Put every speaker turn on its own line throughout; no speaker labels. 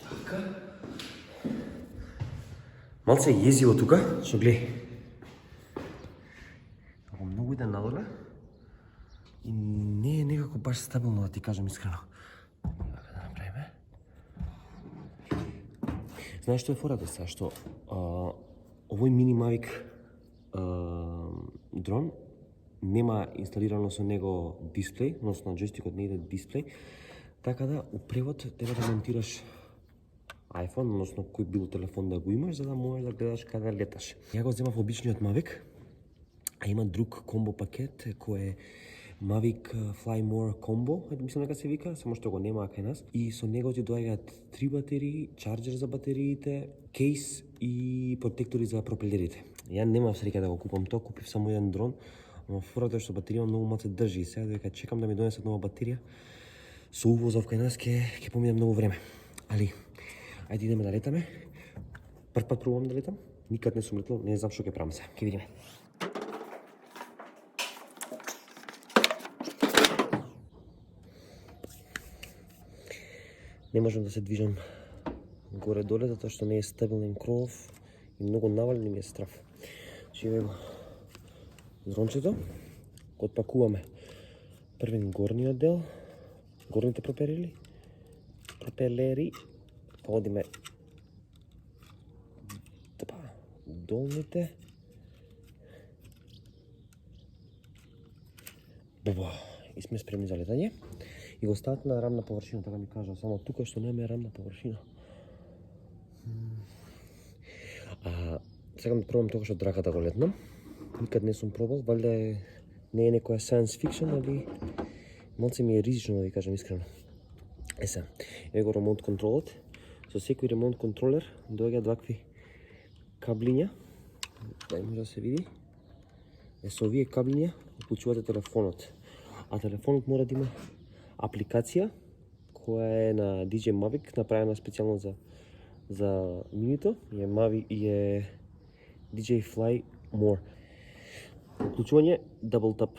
Така. Малце е језиво тука, што гледај. Ако многу иде надоле и не е некако баш стабилно, да ти кажам искрено. Така да направиме. Знаеш што е фората сега, што овој Mini Mavic дрон нема инсталирано со него дисплей, односно джойстикот не иде дисплей, така да у превод треба да монтираш iPhone, односно кој бил телефон да го имаш, за да можеш да гледаш каде леташ. Ја го земав обичниот Mavic, а има друг комбо пакет кој е Mavic Fly More Combo, мислам дека се вика, само што го нема кај нас. И со него ти доаѓаат 3 батерии, чарџер за батериите, кейс и протектори за пропелерите. Ја немав среќа да го купам тоа, купив само еден дрон, но фората е што батерија многу малце држи и сега дека чекам да ми донесат нова батерија. Со увозов кај нас ќе помине многу време. Али, ајде идеме да летаме. Прв пат пробувам да летам, никад не сум летал, не знам што ќе правам сега. Ќе видиме. Не можам да се движам горе-доле, затоа што не е стабилен кров и многу навален и ми е страф. Живе го дрончето, го отпакуваме првен горниот дел, горните пропелери, па одиме долните. И сме спремни за летање. И го стават на рамна површина, така ми кажа, само тука што нема рамна површина. Сакам да пробам тоа што драката го летнам. Никад не сум пробал, валјда не е некоја science fiction, али малце ми е ризично, да ви кажам искрено. Сега, еве го ремонт контролот. Со секој ремонт контролер доаѓаат вакви каблиња. Дај може да се види. Со овие каблиња уклучувате телефонот. А телефонот мора да има апликација која е на DJ Mavic, направена специјално за минито, и е DJ Fly More. Уклучување double tap.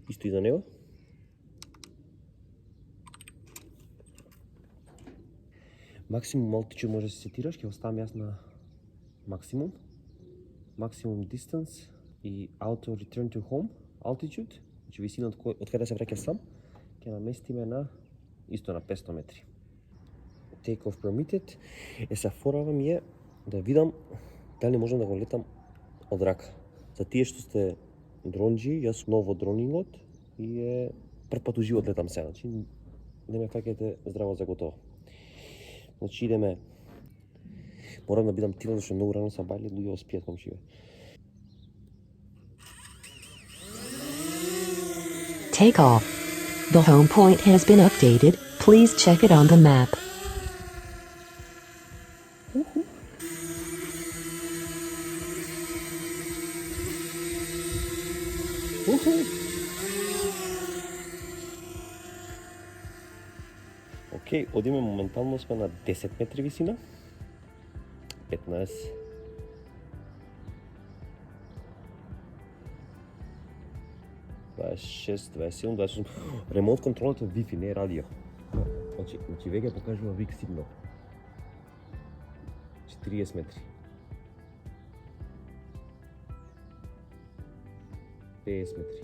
Исто и за него. Максимум altitude може да се сетираш, ќе го ставам јас на максимум. Maximum distance и auto return to home altitude, значи висина од каде се враќа сам, ќе наместиме на исто на 500 метри. Take off permitted. Сега форава ми е да видам дали можам да го летам од рака. За тие што сте дронџи, јас сум ново дронингот и е прв пат уживот летам сега, значи не ме фаќате здраво за готово. Значи идеме. Морам да бидам тивен, зашто многу рано са бајле, луѓе спијат комшиве.
Take off. The home point has been updated. Please check it on the map.
Океј, одиме, моментално сме на 10 метри висина. 15. 26, 27, 28. Ремонт контролот е Wi-Fi, не е радио. Значи веќе покажува вик сигнал. 40 метри. 50 метри.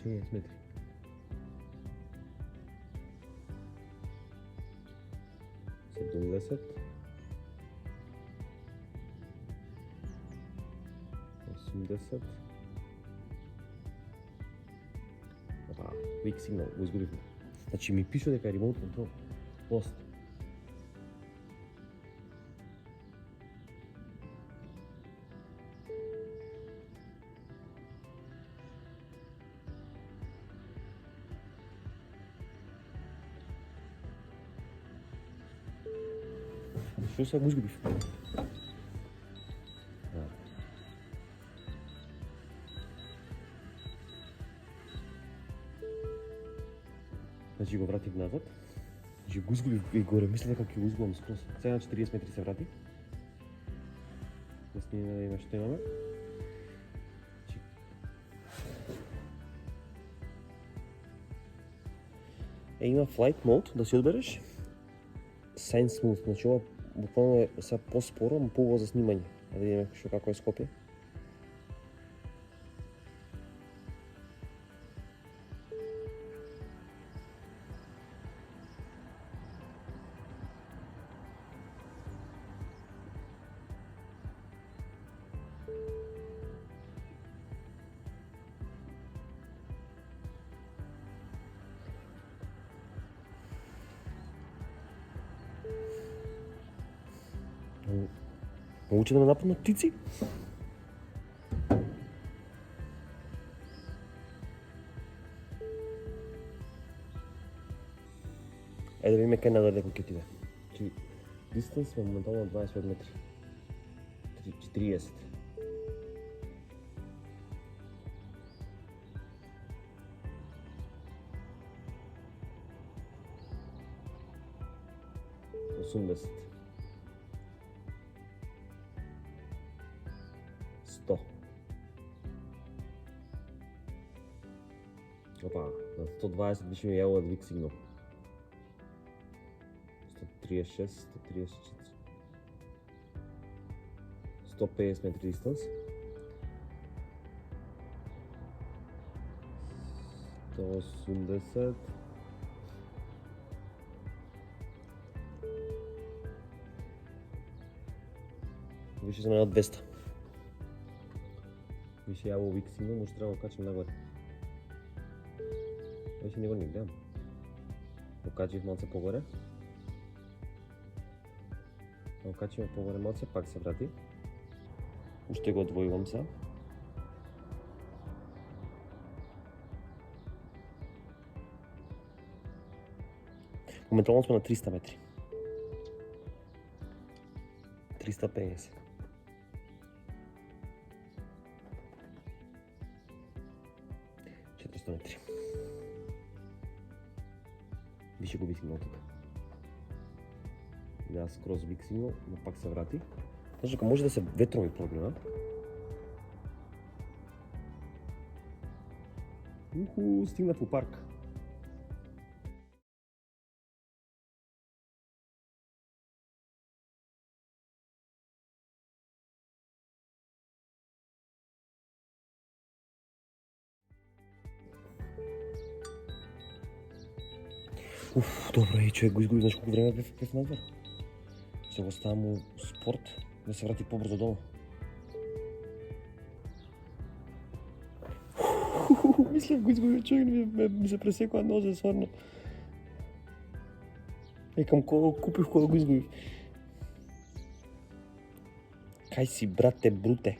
60 метри. 70. 80. Вик сигнал, го изгубивме. Значи ми пише дека е ремонт контрол. Лост. Што се го изгубив? Значи го вратив назад. Значи го изгубив и горе, мисля дека ќе го изгубам скроз. Сега на 40 метри се врати. Да снимаме да има што имаме. Има flight mode да си одбереш. Sign smooth, значи ова буквално е сега по-споро, но по-убаво за снимање. Да видиме што како е Скопје. Moguće да ме нападнат птици? Е, да видиме кај надале кој ќе отиде. Distance сме моментално 25 метри. 40. Осумдесет. 100. Опа, на 120 беше ми јавува двиг сигнал. 136, 134. 150 метри дистанс. 180. Више за мене од 200. Више јаво вик сигнал, може треба да качам нагоре. Више не го не гледам. Го качих малце погоре. Го качиме погоре малце, пак се врати. Уште го одвојувам се. Моментално сме на 300 метри. 350. Метри. Више губи сигнал тука. Да, скроз биг сигнал, но пак се врати. Значи, ако може да се ветрови проблема. Стигнав у парк. Добро, и човек го изгуби, знаеш колко време бев надвор? Се го ставам у спорт, да се врати побрзо дома. Мислев го изгубив човек, ми се пресекува нозе, сварно. Викам, кога купив, кога го изгубив. Кај си, брате, бруте?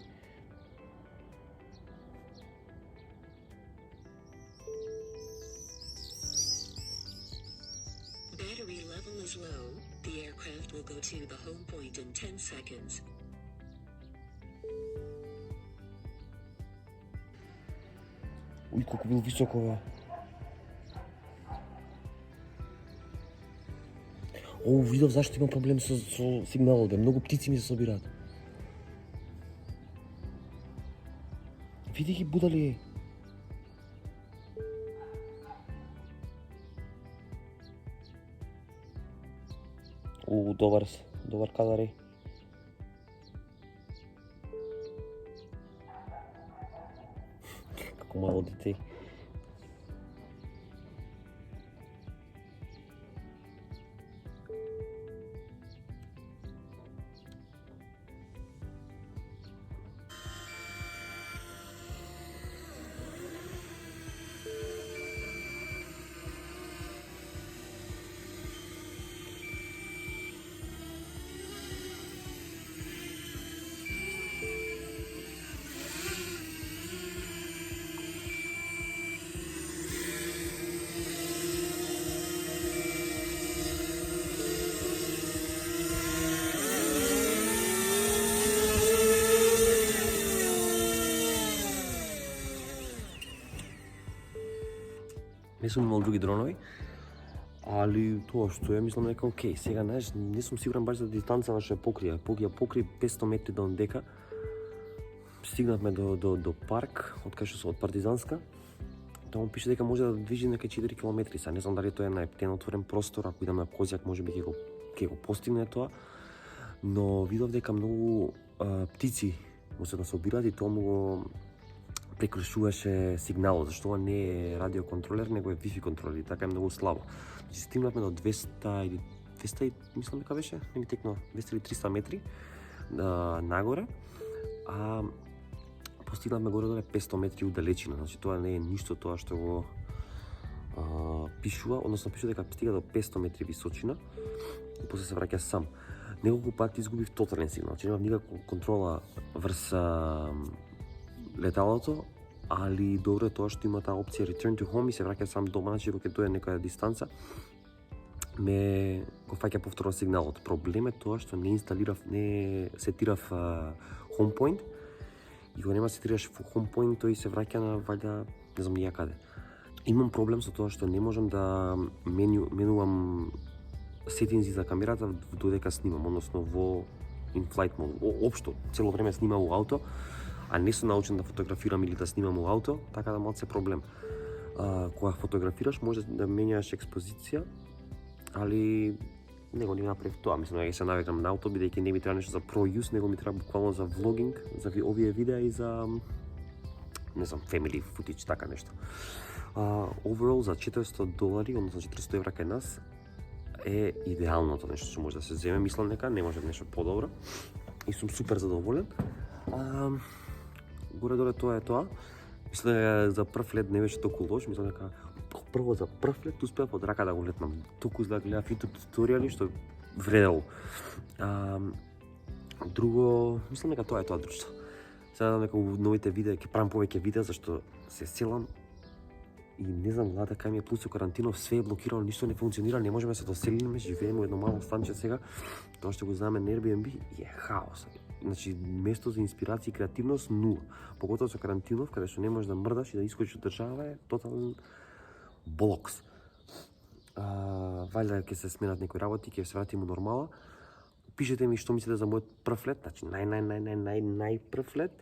Battery level is low. The aircraft will go to the home point in 10 seconds.
Уј, колко бил високо, бе. О, видов зашто има проблем со сигналот, бе. Многу птици ми се собираат. Види ги будали. Добар кадар е. Како мало дете. Не сум имал други дронови, али тоа што ја мислам дека окей, сега знаеш, не сум сигурен баш за дистанцава што ја покрија. Ја покри 500 метри до дека. Стигнавме до парк, од кај што се од Партизанска. Таму пише дека може да движи нека 4 км. Са не знам дали тоа е на ептен отворен простор, ако идам на Козјак можеби ќе го постигне тоа. Но видов дека многу птици му се насобираат и тоа му го прекршуваше сигналот, зашто ова не е радиоконтролер, него е Wi-Fi контролер и така е многу слабо. Значи стигнавме до 200 или 200, мислам дека беше, не ми текнува, 200 или 300 метри нагоре, а постигнавме горе-доле 500 метри удалечина, значи тоа не е ништо тоа што го пишува, односно пишува дека стига до 500 метри височина и после се враќа сам. Неколку пати изгубив тотален сигнал, значи немав никаква контрола врз леталото, али добро е тоа што има таа опција return to home и се враќа сам дома, значи кога ќе дое некоја дистанца, ме го фаќа повторно сигналот. Проблем е тоа што не сетирав HomePoint и кога нема сетираш HomePoint, тој се враќа на ваljda не знам ја каде. Имам проблем со тоа што не можам да менувам сетинзи за камерата додека снимам, односно во in-flight mode. Општо, цело време снимам во ауто, а не сум научен да фотографирам или да снимам во ауто, така да малце проблем. Кога фотографираш може да менјаш експозиција, али него не направив тоа. Мислам дека се навикам на ауто, бидејќи не ми треба нешто за pro use, него ми треба буквално за влогинг, за овие видеа и за не знам, family footage, така нешто. Overall за $400, односно 400 евра кај нас, е идеалното нешто што може да се земе. Мислам дека не може нешто подобро и сум супер задоволен. Горе-доле тоа е тоа. Мислам дека за прв лет не беше толку лош, мислам дека прво за прв лет успеав од рака да го летнам. Толку да гледав YouTube туторијали што вредело. Друго, мислам дека тоа е тоа друштво. Сега дека во новите видеа ќе правам повеќе видеа зашто се селам и не знам влада кај ми е плюс со карантинов, све е блокирано, ништо не функционира, не можеме да се доселиме, живееме во едно мало станче сега, тоа што го знаеме на Airbnb е хаос. Значи, место за инспирација и креативност нула. Поготово со карантинов, каде што не можеш да мрдаш и да искочиш од држава е тотален блокс. Валјда ќе се сменат некои работи, ќе се вратиме нормала. Пишете ми што мислите за мојот прв лет, значи нај прв лет.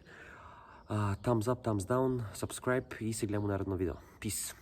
Thumbs up, thumbs down, subscribe и се гледаме наредно видео. Peace.